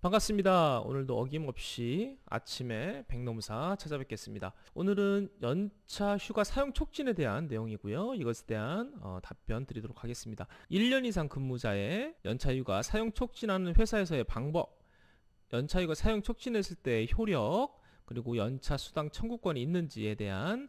반갑습니다. 오늘도 어김없이 아침에 백노무사 찾아뵙겠습니다. 오늘은 연차 휴가 사용 촉진에 대한 내용이고요. 이것에 대한 답변 드리도록 하겠습니다. 1년 이상 근무자의 연차 휴가 사용 촉진하는 회사에서의 방법, 연차 휴가 사용 촉진했을 때의 효력, 그리고 연차 수당 청구권이 있는지에 대한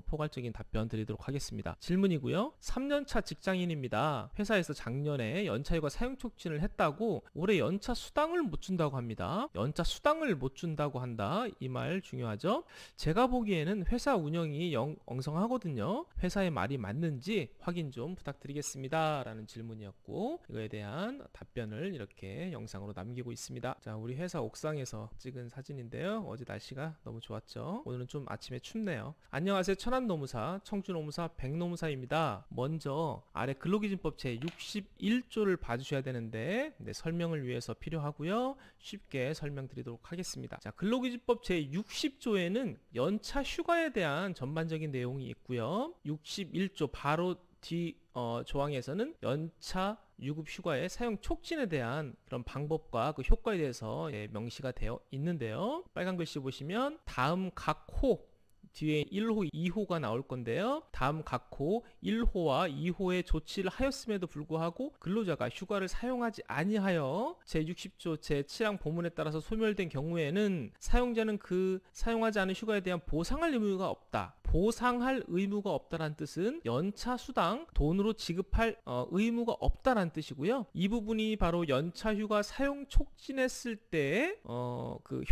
포괄적인 답변 드리도록 하겠습니다. 질문이고요. 3년차 직장인입니다. 회사에서 작년에 연차휴가 사용 촉진을 했다고 올해 연차 수당을 못 준다고 합니다. 연차 수당을 못 준다고 한다. 이 말 중요하죠. 제가 보기에는 회사 운영이 엉성하거든요. 회사의 말이 맞는지 확인 좀 부탁드리겠습니다. 라는 질문이었고, 이거에 대한 답변을 이렇게 영상으로 남기고 있습니다. 자, 우리 회사 옥상에서 찍은 사진인데요. 어제 날씨가 너무 좋았죠. 오늘은 좀 아침에 춥네요. 안녕하세요. 천안노무사, 청주노무사, 백노무사입니다. 먼저 아래 근로기준법 제61조를 봐주셔야 되는데 설명을 위해서 필요하고요. 쉽게 설명드리도록 하겠습니다. 자, 근로기준법 제60조에는 연차 휴가에 대한 전반적인 내용이 있고요. 61조 바로 뒤 조항에서는 연차 유급휴가의 사용 촉진에 대한 그런 방법과 그 효과에 대해서 명시가 되어 있는데요. 빨간 글씨 보시면 다음 각 호 뒤에 1호, 2호가 나올 건데요. 다음 각 호, 1호와 2호의 조치를 하였음에도 불구하고 근로자가 휴가를 사용하지 아니하여 제60조 제7항 보문에 따라서 소멸된 경우에는 사용자는 그 사용하지 않은 휴가에 대한 보상할 의무가 없다. 보상할 의무가 없다란 뜻은 연차 수당 돈으로 지급할 의무가 없다란 뜻이고요. 이 부분이 바로 연차 휴가 사용 촉진했을 때의 그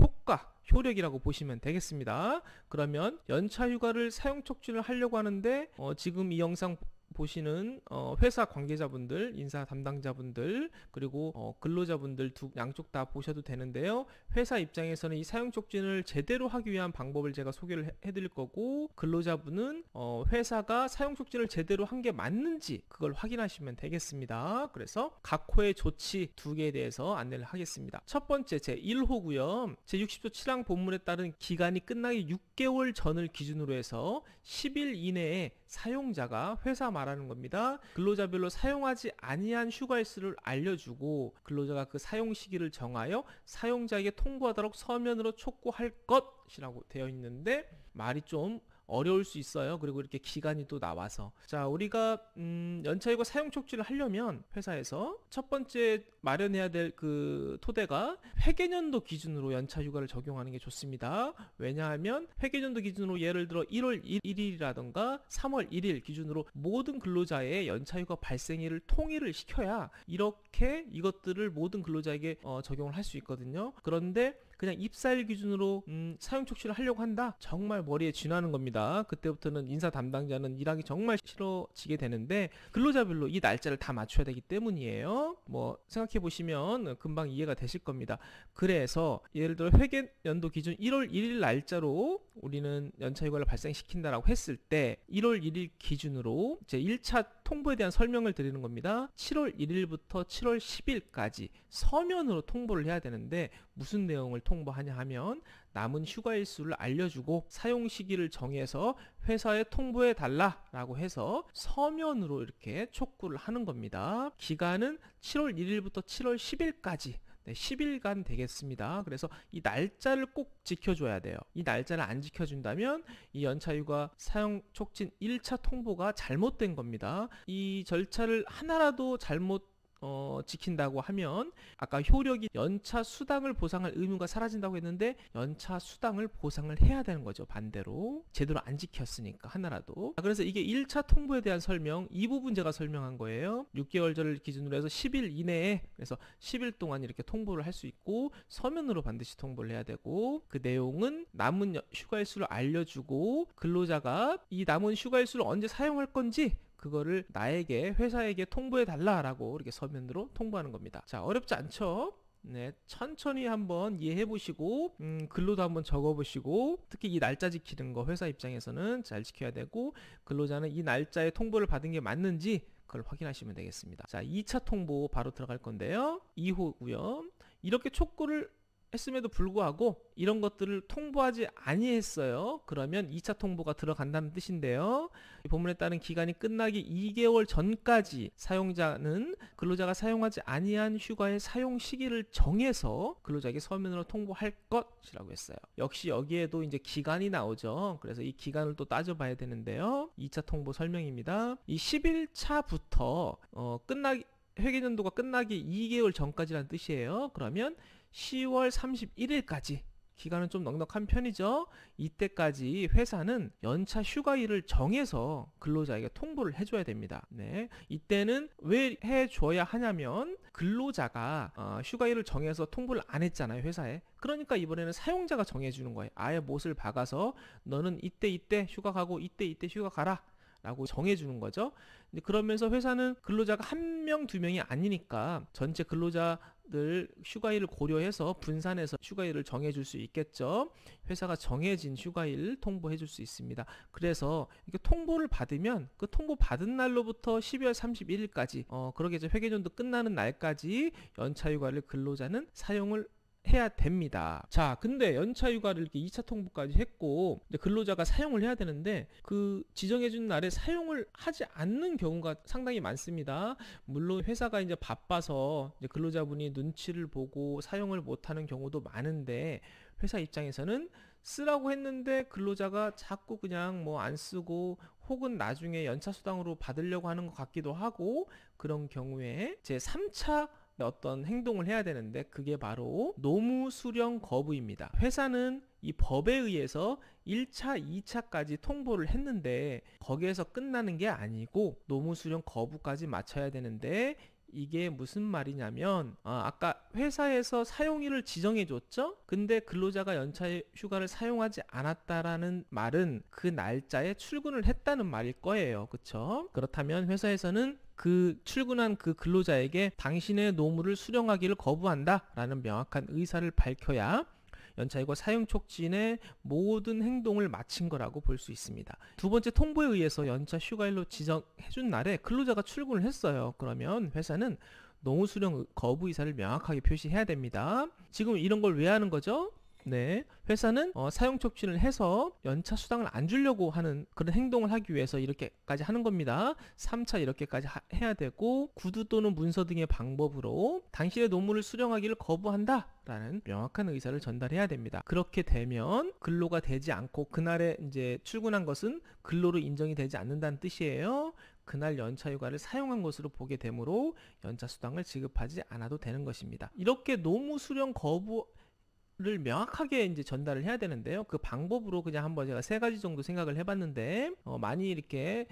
효력이라고 보시면 되겠습니다. 그러면 연차 휴가를 사용 촉진을 하려고 하는데 지금 이 영상 보시는 회사 관계자분들, 인사 담당자분들, 그리고 근로자분들 양쪽 다 보셔도 되는데요. 회사 입장에서는 이 사용 촉진을 제대로 하기 위한 방법을 제가 소개를 해드릴 거고, 근로자분은 회사가 사용 촉진을 제대로 한 게 맞는지 그걸 확인하시면 되겠습니다. 그래서 각 호의 조치 두 개에 대해서 안내를 하겠습니다. 첫 번째 제1호고요. 제60조 7항 본문에 따른 기간이 끝나기 6개월 전을 기준으로 해서 10일 이내에 사용자가 회사 말하는 겁니다. 근로자별로 사용하지 아니한 휴가일수를 알려주고 근로자가 그 사용 시기를 정하여 사용자에게 통보하도록 서면으로 촉구할 것이라고 되어 있는데 말이 좀 어려울 수 있어요. 그리고 이렇게 기간이 또 나와서 자, 우리가 연차휴가 사용 촉진을 하려면 회사에서 첫 번째 마련해야 될 그 토대가 회계년도 기준으로 연차휴가를 적용하는 게 좋습니다. 왜냐하면 회계년도 기준으로 예를 들어 1월 1일이라던가 3월 1일 기준으로 모든 근로자의 연차휴가 발생일을 통일을 시켜야 이렇게 이것들을 모든 근로자에게 적용을 할 수 있거든요. 그런데 그냥 입사일 기준으로 사용 촉진을 하려고 한다? 정말 머리에 쥐나는 겁니다. 그때부터는 인사 담당자는 일하기 정말 싫어지게 되는데 근로자별로 이 날짜를 다 맞춰야 되기 때문이에요. 뭐 생각해 보시면 금방 이해가 되실 겁니다. 그래서 예를 들어 회계연도 기준 1월 1일 날짜로 우리는 연차휴가를 발생시킨다라고 했을 때 1월 1일 기준으로 제 1차 통보에 대한 설명을 드리는 겁니다. 7월 1일부터 7월 10일까지 서면으로 통보를 해야 되는데 무슨 내용을 통보하냐 하면 남은 휴가일수를 알려주고 사용 시기를 정해서 회사에 통보해 달라라고 해서 서면으로 이렇게 촉구를 하는 겁니다. 기간은 7월 1일부터 7월 10일까지 10일간 되겠습니다. 그래서 이 날짜를 꼭 지켜줘야 돼요. 이 날짜를 안 지켜준다면 이 연차휴가 사용 촉진 1차 통보가 잘못된 겁니다. 이 절차를 하나라도 잘못 지킨다고 하면 아까 효력이 연차 수당을 보상할 의무가 사라진다고 했는데 연차 수당을 보상을 해야 되는 거죠. 반대로 제대로 안 지켰으니까 하나라도. 그래서 이게 1차 통보에 대한 설명, 이 부분 제가 설명한 거예요. 6개월절을 기준으로 해서 10일 이내에, 그래서 10일 동안 이렇게 통보를 할 수 있고 서면으로 반드시 통보를 해야 되고, 그 내용은 남은 휴가일수를 알려주고 근로자가 이 남은 휴가일수를 언제 사용할 건지 그거를 나에게, 회사에게 통보해 달라라고 이렇게 서면으로 통보하는 겁니다. 자, 어렵지 않죠? 네, 천천히 한번 이해해 보시고 글로도 한번 적어 보시고, 특히 이 날짜 지키는 거 회사 입장에서는 잘 지켜야 되고, 근로자는 이 날짜에 통보를 받은 게 맞는지 그걸 확인하시면 되겠습니다. 자, 2차 통보 바로 들어갈 건데요. 2호고요. 이렇게 촉구를 했음에도 불구하고 이런 것들을 통보하지 아니했어요. 그러면 2차 통보가 들어간다는 뜻인데요. 이 본문에 따른 기간이 끝나기 2개월 전까지 사용자는 근로자가 사용하지 아니한 휴가의 사용 시기를 정해서 근로자에게 서면으로 통보할 것이라고 했어요. 역시 여기에도 이제 기간이 나오죠. 그래서 이 기간을 또 따져봐야 되는데요. 2차 통보 설명입니다. 이 10일차부터 회계연도가 끝나기 2개월 전까지라는 뜻이에요. 그러면 10월 31일까지 기간은 좀 넉넉한 편이죠. 이때까지 회사는 연차 휴가일을 정해서 근로자에게 통보를 해줘야 됩니다. 네, 이때는 왜 해줘야 하냐면 근로자가 휴가일을 정해서 통보를 안 했잖아요, 회사에. 그러니까 이번에는 사용자가 정해주는 거예요. 아예 못을 박아서 너는 이때 휴가 가고 이때 휴가 가라 라고 정해주는 거죠. 그러면서 회사는 근로자가 한 명, 두 명이 아니니까 전체 근로자들 휴가일을 고려해서 분산해서 휴가일을 정해줄 수 있겠죠. 회사가 정해진 휴가일 통보해줄 수 있습니다. 그래서 이렇게 통보를 받으면 그 통보 받은 날로부터 12월 31일까지 그러겠죠. 회계연도 끝나는 날까지 연차휴가를 근로자는 사용을 해야 됩니다. 자, 근데 연차휴가를 이렇게 2차 통보까지 했고 이제 근로자가 사용을 해야 되는데 그 지정해준 날에 사용을 하지 않는 경우가 상당히 많습니다. 물론 회사가 이제 바빠서 이제 근로자분이 눈치를 보고 사용을 못하는 경우도 많은데 회사 입장에서는 쓰라고 했는데 근로자가 자꾸 그냥 뭐 안 쓰고 혹은 나중에 연차수당으로 받으려고 하는 것 같기도 하고 그런 경우에 제 3차 어떤 행동을 해야 되는데 그게 바로 노무 수령 거부입니다. 회사는 이 법에 의해서 1차, 2차까지 통보를 했는데 거기에서 끝나는 게 아니고 노무 수령 거부까지 마쳐야 되는데 이게 무슨 말이냐면 아까 회사에서 사용일을 지정해 줬죠. 근데 근로자가 연차 휴가를 사용하지 않았다라는 말은 그 날짜에 출근을 했다는 말일 거예요. 그렇죠? 그렇다면 회사에서는 그 출근한 그 근로자에게 당신의 노무를 수령하기를 거부한다 라는 명확한 의사를 밝혀야 연차휴가 사용 촉진의 모든 행동을 마친 거라고 볼 수 있습니다. 두 번째 통보에 의해서 연차 휴가일로 지정해준 날에 근로자가 출근을 했어요. 그러면 회사는 노무 수령 거부 의사를 명확하게 표시해야 됩니다. 지금 이런 걸 왜 하는 거죠? 네, 회사는 사용 촉진을 해서 연차 수당을 안 주려고 하는 그런 행동을 하기 위해서 이렇게까지 하는 겁니다. 3차 이렇게까지 해야 되고 구두 또는 문서 등의 방법으로 당신의 노무를 수령하기를 거부한다 라는 명확한 의사를 전달해야 됩니다. 그렇게 되면 근로가 되지 않고 그날에 이제 출근한 것은 근로로 인정이 되지 않는다는 뜻이에요. 그날 연차휴가를 사용한 것으로 보게 되므로 연차수당을 지급하지 않아도 되는 것입니다. 이렇게 노무 수령 거부를 명확하게 이제 전달을 해야 되는데요. 그 방법으로 그냥 한번 제가 3가지 정도 생각을 해봤는데 많이 이렇게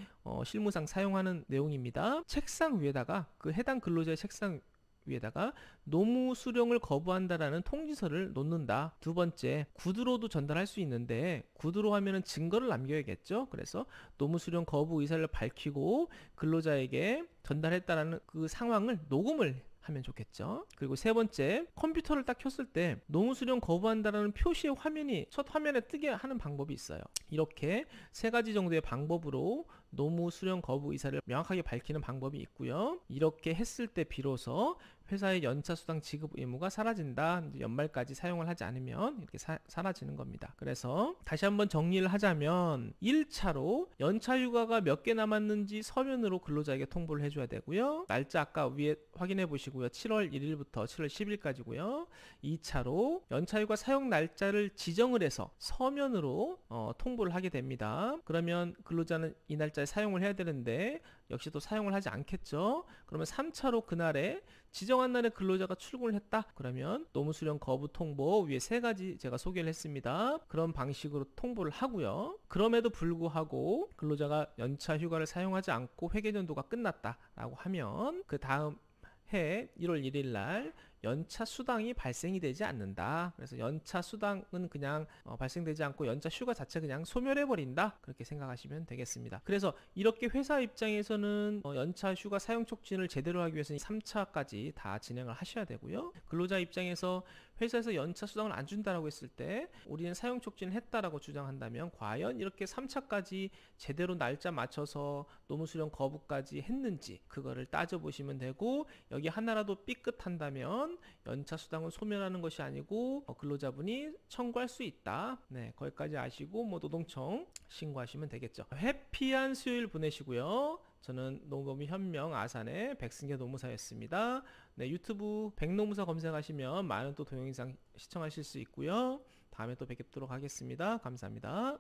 실무상 사용하는 내용입니다. 책상 위에다가 그 해당 근로자의 책상 위에다가 노무 수령을 거부한다라는 통지서를 놓는다. 두 번째, 구두로도 전달할 수 있는데 구두로 하면은 증거를 남겨야겠죠. 그래서 노무 수령 거부 의사를 밝히고 근로자에게 전달했다라는 그 상황을 녹음을 하면 좋겠죠. 그리고 세 번째, 컴퓨터를 딱 켰을 때 노무 수령 거부한다라는 표시의 화면이 첫 화면에 뜨게 하는 방법이 있어요. 이렇게 3가지 정도의 방법으로 노무 수령 거부 의사를 명확하게 밝히는 방법이 있고요. 이렇게 했을 때 비로소 회사의 연차수당 지급 의무가 사라진다. 연말까지 사용을 하지 않으면 이렇게 사라지는 겁니다. 그래서 다시 한번 정리를 하자면 1차로 연차휴가가 몇 개 남았는지 서면으로 근로자에게 통보를 해줘야 되고요. 날짜 아까 위에 확인해 보시고요. 7월 1일부터 7월 10일까지고요. 2차로 연차휴가 사용 날짜를 지정을 해서 서면으로 통보를 하게 됩니다. 그러면 근로자는 이 날짜에 사용을 해야 되는데 역시 또 사용을 하지 않겠죠. 그러면 3차로 그날에 지정한 날에 근로자가 출근을 했다. 그러면 노무 수령 거부 통보 위에 3가지 제가 소개를 했습니다. 그런 방식으로 통보를 하고요. 그럼에도 불구하고 근로자가 연차 휴가를 사용하지 않고 회계연도가 끝났다라고 하면 그 다음 해 1월 1일 날 연차 수당이 발생이 되지 않는다. 그래서 연차 수당은 그냥 발생되지 않고 연차 휴가 자체 그냥 소멸해 버린다. 그렇게 생각하시면 되겠습니다. 그래서 이렇게 회사 입장에서는 연차 휴가 사용 촉진을 제대로 하기 위해서는 3차까지 다 진행을 하셔야 되고요. 근로자 입장에서 회사에서 연차 수당을 안 준다라고 했을 때 우리는 사용 촉진을 했다라고 주장한다면 과연 이렇게 3차까지 제대로 날짜 맞춰서 노무 수령 거부까지 했는지 그거를 따져보시면 되고, 여기 하나라도 삐끗한다면 연차 수당은 소멸하는 것이 아니고 근로자분이 청구할 수 있다. 네, 거기까지 아시고 노동청 신고하시면 되겠죠. 해피한 수요일 보내시고요. 저는 농업의 현명 아산의 백승계 노무사였습니다. 네, 유튜브 백노무사 검색하시면 많은 또 동영상 시청하실 수 있고요. 다음에 또 뵙도록 하겠습니다. 감사합니다.